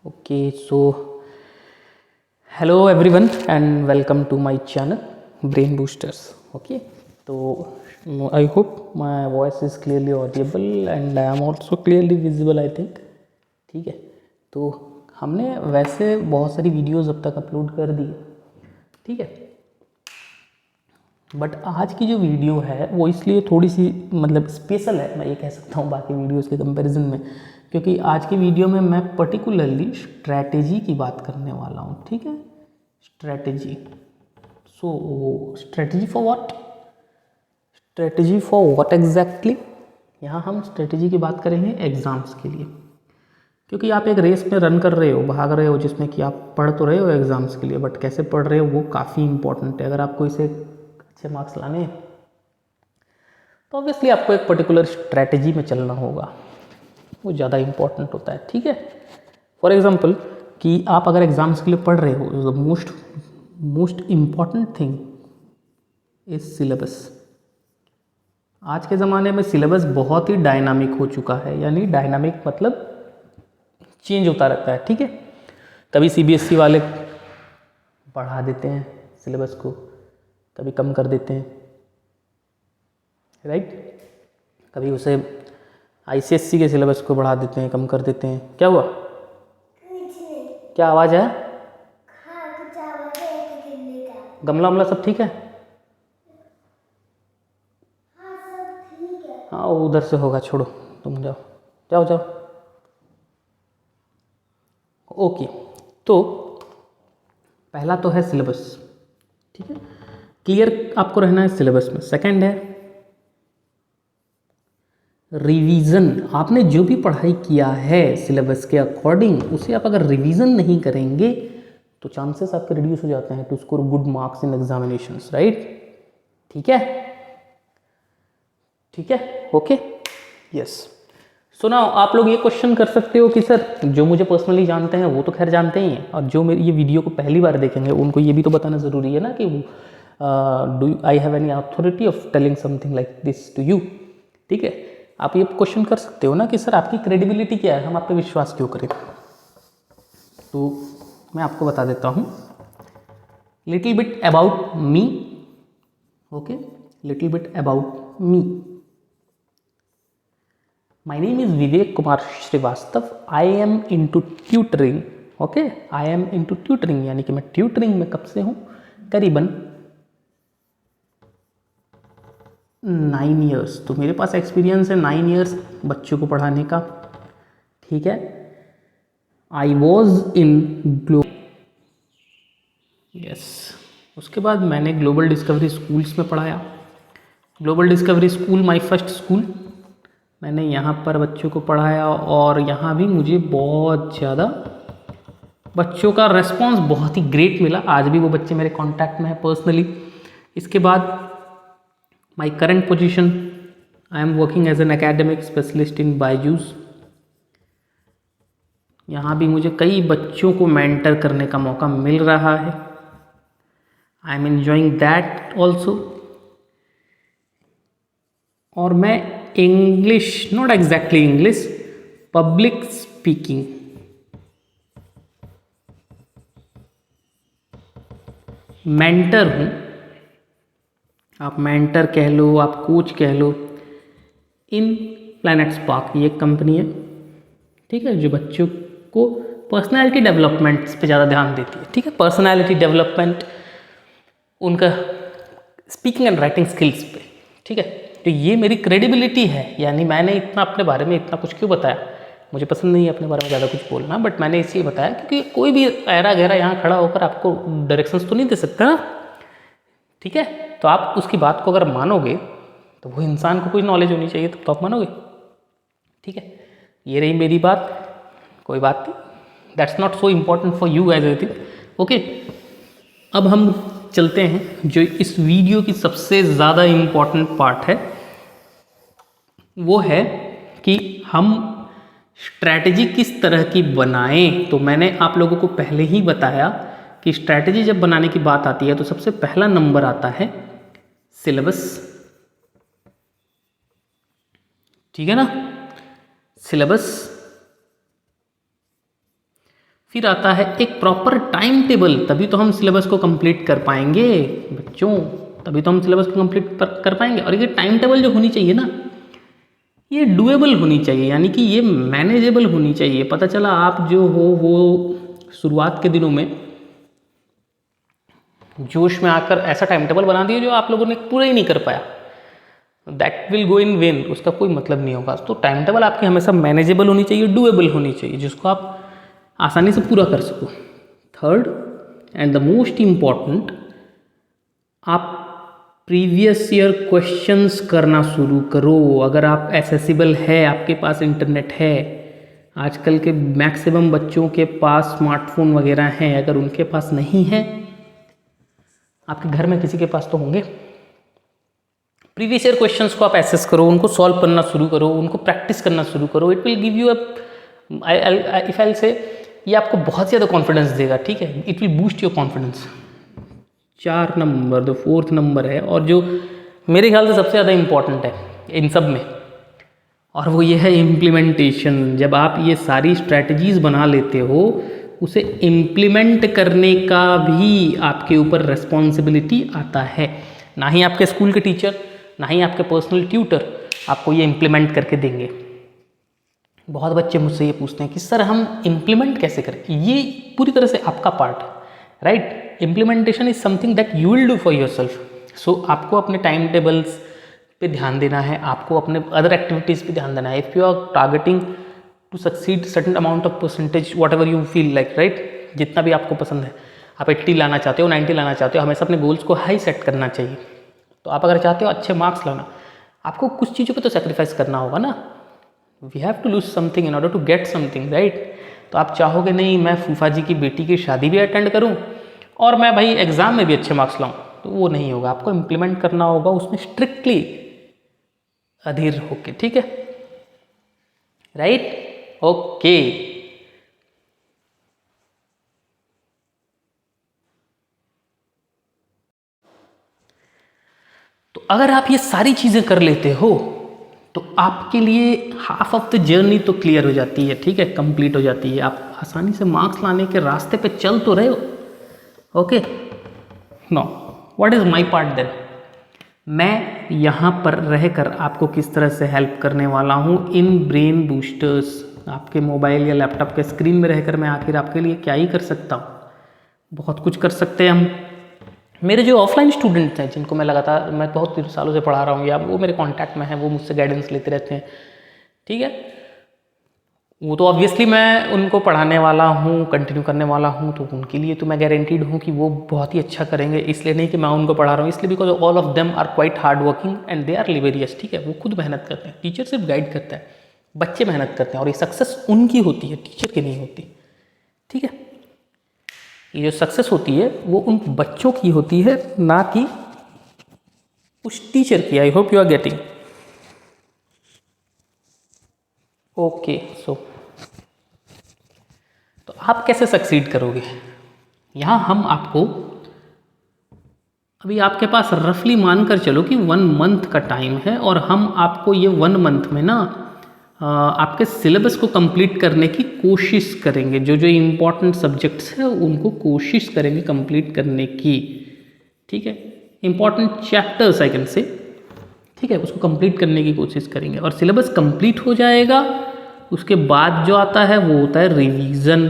Okay, so hello everyone and welcome to my channel Brain Boosters. Okay, so I hope my voice is clearly audible and I am also clearly visible I think. ठीक है, तो हमने वैसे बहुत सारी videos अब तक upload कर दी, ठीक है, बट आज की जो वीडियो है वो इसलिए थोड़ी सी मतलब स्पेशल है, मैं ये कह सकता हूँ बाकी वीडियोस के कंपैरिजन में, क्योंकि आज की वीडियो में मैं पर्टिकुलरली स्ट्रैटेजी की बात करने वाला हूँ। ठीक है, strategy. So strategy for what? Strategy for what exactly? यहाँ हम स्ट्रैटेजी की बात करेंगे एग्ज़ाम्स के लिए, क्योंकि आप एक रेस में रन कर रहे हो, भाग रहे हो, जिसमें कि आप पढ़ तो रहे हो एग्ज़ाम्स के लिए, बट कैसे पढ़ रहे हो वो काफ़ी इंपॉर्टेंट है। अगर आपको इसे अच्छे मार्क्स लाने हैं तो ऑब्वियसली आपको एक पर्टिकुलर स्ट्रैटेजी में चलना होगा, वो ज़्यादा इंपॉर्टेंट होता है। ठीक है, फॉर एग्जांपल कि आप अगर एग्ज़ाम्स के लिए पढ़ रहे हो, the most important thing is syllabus. आज के ज़माने में सिलेबस बहुत ही डायनामिक हो चुका है, यानी डायनामिक मतलब चेंज होता रहता है। ठीक है, कभी सीबीएसई वाले बढ़ा देते हैं सिलेबस को, कभी कम कर देते हैं, राइट, कभी उसे आईसीएसई के सिलेबस को बढ़ा देते हैं, कम कर देते हैं। क्या हुआ? क्या आवाज़ है? गमला वमला सब ठीक है? हाँ, वो उधर से होगा, छोड़ो, तुम जाओ जाओ जाओ। ओके, तो पहला तो है सिलेबस। ठीक है, क्लियर आपको रहना है सिलेबस में। सेकंड है रिवीजन। आपने जो भी पढ़ाई किया है सिलेबस के अकॉर्डिंग, उसे आप अगर रिवीजन नहीं करेंगे तो चांसेस आपके रिड्यूस हो जाते हैं to score good marks in examinations, right? ठीक है, ठीक है, ओके, यस। सो नाउ आप लोग ये क्वेश्चन कर सकते हो कि सर, जो मुझे पर्सनली जानते हैं वो तो खैर जानते ही हैं, और जो मेरी ये वीडियो को पहली बार देखेंगे उनको ये भी तो बताना ज़रूरी है ना कि do I have any authority of telling something like this to you. ठीक है, आप ये क्वेश्चन कर सकते हो ना कि सर आपकी क्रेडिबिलिटी क्या है, हम आप पे विश्वास क्यों करें? तो मैं आपको बता देता हूँ little bit about me. Okay, little bit about me. My name is Vivek Kumar Srivastav. I am into tutoring. Okay, I am into tutoring, यानी कि मैं ट्यूटरिंग में कब से हूँ? करीबन 9 ईयर्स। तो मेरे पास एक्सपीरियंस है 9 ईयर्स बच्चों को पढ़ाने का। ठीक है, आई वॉज इन यस। उसके बाद मैंने ग्लोबल डिस्कवरी स्कूल्स में पढ़ाया। Global discovery school my first school, मैंने यहाँ पर बच्चों को पढ़ाया और यहाँ भी मुझे बहुत ज़्यादा बच्चों का रिस्पॉन्स बहुत ही ग्रेट मिला। आज भी वो बच्चे मेरे कांटेक्ट में हैं पर्सनली। इसके बाद my current position, I am working as an academic specialist in Byju's. यहाँ भी मुझे कई बच्चों को मेंटर करने का मौका मिल रहा है। I am enjoying that also. और मैं English, not exactly English, public speaking, mentor हूँ। आप मेंटर कह लो, आप कोच कह लो, इन प्लैनेट स्पार्क की एक कंपनी है। ठीक है, जो बच्चों को पर्सनैलिटी डेवलपमेंट पे ज़्यादा ध्यान देती है। ठीक है, पर्सनैलिटी डेवलपमेंट, उनका स्पीकिंग एंड राइटिंग स्किल्स पे। ठीक है, तो ये मेरी क्रेडिबिलिटी है, यानी मैंने इतना अपने बारे में इतना कुछ क्यों बताया, मुझे पसंद नहीं है अपने बारे में ज़्यादा कुछ बोलना, बट मैंने इसलिए बताया क्योंकि कोई भी ऐरा गहरा यहाँ खड़ा होकर आपको डायरेक्शंस तो नहीं दे सकता ना। ठीक है, तो आप उसकी बात को अगर मानोगे तो वो इंसान को कोई नॉलेज होनी चाहिए, तब तो आप मानोगे। ठीक है, ये रही मेरी बात, कोई बात नहीं, that's not so important for you as anything. Okay, अब हम चलते हैं जो इस वीडियो की सबसे ज़्यादा इम्पॉर्टेंट पार्ट है, वो है कि हम स्ट्रैटेजी किस तरह की बनाएं। तो मैंने आप लोगों को पहले ही बताया कि स्ट्रैटेजी जब बनाने की बात आती है तो सबसे पहला नंबर आता है सिलेबस। ठीक है ना, सिलेबस। फिर आता है एक प्रॉपर टाइम टेबल, तभी तो हम सिलेबस को कंप्लीट कर पाएंगे बच्चों, तभी तो हम सिलेबस को कंप्लीट कर पाएंगे। और ये टाइम टेबल जो होनी चाहिए ना, ये डुएबल होनी चाहिए, यानी कि ये मैनेजेबल होनी चाहिए। पता चला आप जो हो वो शुरुआत के दिनों में जोश में आकर ऐसा टाइम टेबल बना दिए जो आप लोगों ने पूरा ही नहीं कर पाया, that will go in when, उसका कोई मतलब नहीं होगा। तो टाइम टेबल आपकी हमेशा मैनेजेबल होनी चाहिए, डुएबल होनी चाहिए, जिसको आप आसानी से पूरा कर सको। Third and the most important, आप प्रीवियस ईयर क्वेश्चंस करना शुरू करो। अगर आप एक्सेसिबल है, आपके पास इंटरनेट है, आजकल के मैक्सिमम बच्चों के पास स्मार्टफोन वगैरह हैं, अगर उनके पास नहीं है, आपके घर में किसी के पास तो होंगे, प्रीवियस ईयर क्वेश्चंस को आप एसेस करो, उनको सॉल्व करना शुरू करो, उनको प्रैक्टिस करना शुरू करो। It will give you if I से, ये आपको बहुत ज़्यादा कॉन्फिडेंस देगा, ठीक है, it will boost your confidence. 4 number, जो 4th नंबर है और जो मेरे ख्याल से सबसे ज़्यादा इम्पॉर्टेंट है इन सब में, और वो ये है इम्प्लीमेंटेशन। जब आप ये सारी स्ट्रैटेजीज़ बना लेते हो, उसे इम्प्लीमेंट करने का भी आपके ऊपर रिस्पॉन्सिबिलिटी आता है। ना ही आपके स्कूल के टीचर, ना ही आपके पर्सनल ट्यूटर आपको ये इम्प्लीमेंट करके देंगे। बहुत बच्चे मुझसे ये पूछते हैं कि सर हम इम्प्लीमेंट कैसे करें, ये पूरी तरह से आपका पार्ट है, right. Implementation is something that you will do for yourself. So आपको अपने टाइम टेबल्स पे ध्यान देना है, आपको अपने अदर एक्टिविटीज़ पे ध्यान देना है। If you are targeting to succeed certain amount of percentage, whatever you feel like, right, जितना भी आपको पसंद है, आप 80 लाना चाहते हो, 90 लाना चाहते हो, हमेशा अपने गोल्स को हाई सेट करना चाहिए। तो आप अगर चाहते हो अच्छे मार्क्स लाना, आपको कुछ चीज़ों को तो सेक्रीफाइस करना होगा ना। We have to lose something in order to get something, right. तो आप चाहोगे नहीं मैं फूफा जी की बेटी की शादी भी अटेंड करूं और मैं भाई एग्ज़ाम में भी अच्छे मार्क्स लाऊं, तो वो नहीं होगा। आपको इम्प्लीमेंट करना होगा उसमें स्ट्रिक्टली अधीर होके, ठीक है, राइट, ओके। तो अगर आप ये सारी चीज़ें कर लेते हो तो आपके लिए हाफ ऑफ द जर्नी तो क्लियर हो जाती है, ठीक है, कंप्लीट हो जाती है। आप आसानी से मार्क्स लाने के रास्ते पे चल तो रहे हो, okay. No, what is my part then? मैं यहाँ पर रहकर आपको किस तरह से हेल्प करने वाला हूँ इन ब्रेन बूस्टर्स। आपके मोबाइल या लैपटॉप के स्क्रीन में रहकर मैं आखिर आपके लिए क्या ही कर सकता हूँ, बहुत कुछ कर सकते हैं हम। मेरे जो ऑफलाइन स्टूडेंट हैं, जिनको मैं लगातार मैं बहुत सालों से पढ़ा रहा हूँ, या वो मेरे कांटेक्ट में हैं, वो मुझसे गाइडेंस लेते रहते हैं, ठीक है, वो तो ऑब्वियसली मैं उनको पढ़ाने वाला हूँ, कंटिन्यू करने वाला हूँ, तो उनके लिए तो मैं गारंटीड हूँ कि वो बहुत ही अच्छा करेंगे। इसलिए नहीं कि मैं उनको पढ़ा रहा हूँ, इसलिए because all of them are quite hard working and they are laborious, ठीक है। वो खुद मेहनत करते हैं, टीचर सिर्फ गाइड करता है, बच्चे मेहनत करते हैं, और ये सक्सेस उनकी होती है, टीचर की नहीं होती, ठीक है। ये जो सक्सेस होती है वो उन बच्चों की होती है, ना कि उस टीचर की। I hope you are getting, okay. So तो आप कैसे सक्सीड करोगे, यहाँ हम आपको अभी आपके पास रफली मानकर चलो कि 1 मंथ का टाइम है, और हम आपको ये 1 मंथ में ना आपके सिलेबस को कंप्लीट करने की कोशिश करेंगे। जो जो इम्पोर्टेंट सब्जेक्ट्स हैं उनको कोशिश करेंगे कंप्लीट करने की, ठीक है। Important chapters I can say, ठीक है, उसको कंप्लीट करने की कोशिश करेंगे, और सिलेबस कंप्लीट हो जाएगा। उसके बाद जो आता है वो होता है रिवीजन,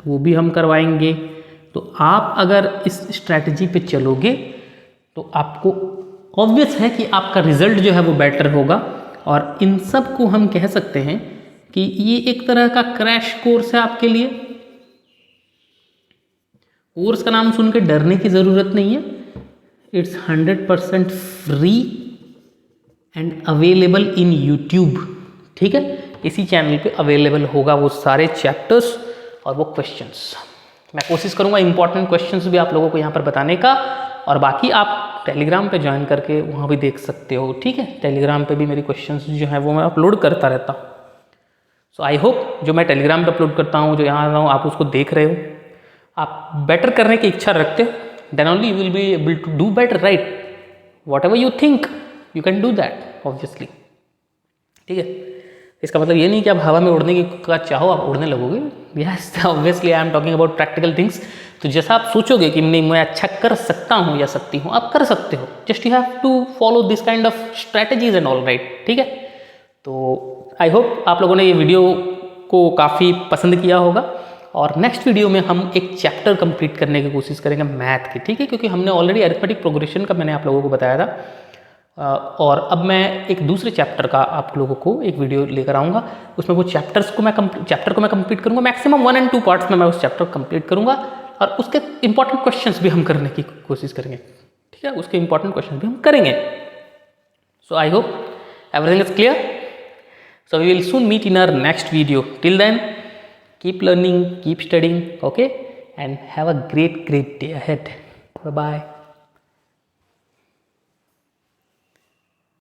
वो भी हम करवाएंगे। तो आप अगर इस स्ट्रैटेजी पे चलोगे तो आपको ऑब्वियस है कि आपका रिजल्ट जो है वो बेटर होगा। और इन सब को हम कह सकते हैं कि ये एक तरह का क्रैश कोर्स है आपके लिए। कोर्स का नाम सुन के डरने की ज़रूरत नहीं है, it's 100% free and available in YouTube, ठीक है। इसी चैनल पे अवेलेबल होगा वो सारे चैप्टर्स और वो क्वेश्चंस। मैं कोशिश करूँगा इंपॉर्टेंट क्वेश्चंस भी आप लोगों को यहाँ पर बताने का, और बाकी आप टेलीग्राम पे ज्वाइन करके वहाँ भी देख सकते हो, ठीक है। टेलीग्राम पे भी मेरी क्वेश्चंस जो हैं वो मैं अपलोड करता रहता हूँ। सो आई होप जो मैं टेलीग्राम पे अपलोड करता हूँ, जो यहाँ आ रहा हूँ, आप उसको देख रहे हो, आप बेटर करने की इच्छा रखते हो, then only you will be able to do better, right. Whatever you think you can do that obviously, ठीक है। इसका मतलब ये नहीं कि आप हवा में उड़ने की का चाहो आप उड़ने लगोगे, yes obviously I am talking about practical things. तो जैसा आप सोचोगे कि नहीं मैं अच्छा कर सकता हूँ या सकती हूँ, आप कर सकते हो, just you have to follow this kind of strategies and all right, ठीक है। तो आई होप आप लोगों ने ये वीडियो को काफ़ी पसंद किया होगा, और नेक्स्ट वीडियो में हम एक चैप्टर कंप्लीट करने की कोशिश करेंगे मैथ की, ठीक है, क्योंकि हमने ऑलरेडी अरिथमेटिक प्रोग्रेशन का मैंने आप लोगों को बताया था, और अब मैं एक दूसरे चैप्टर का आप लोगों को एक वीडियो लेकर आऊँगा। उसमें वो चैप्टर को मैं कंप्लीट करूँगा, मैक्सिमम 1 और 2 पार्ट्स में मैं उस चैप्टर को कंप्लीट करूँगा, और उसके इंपॉर्टेंट क्वेश्चंस भी हम करने की कोशिश करेंगे, ठीक है, उसके इंपॉर्टेंट क्वेश्चन भी हम करेंगे। So I hope everything is clear. So we will soon meet in our next video. Till then, keep learning, keep studying, okay? And have a great day ahead. Bye-bye.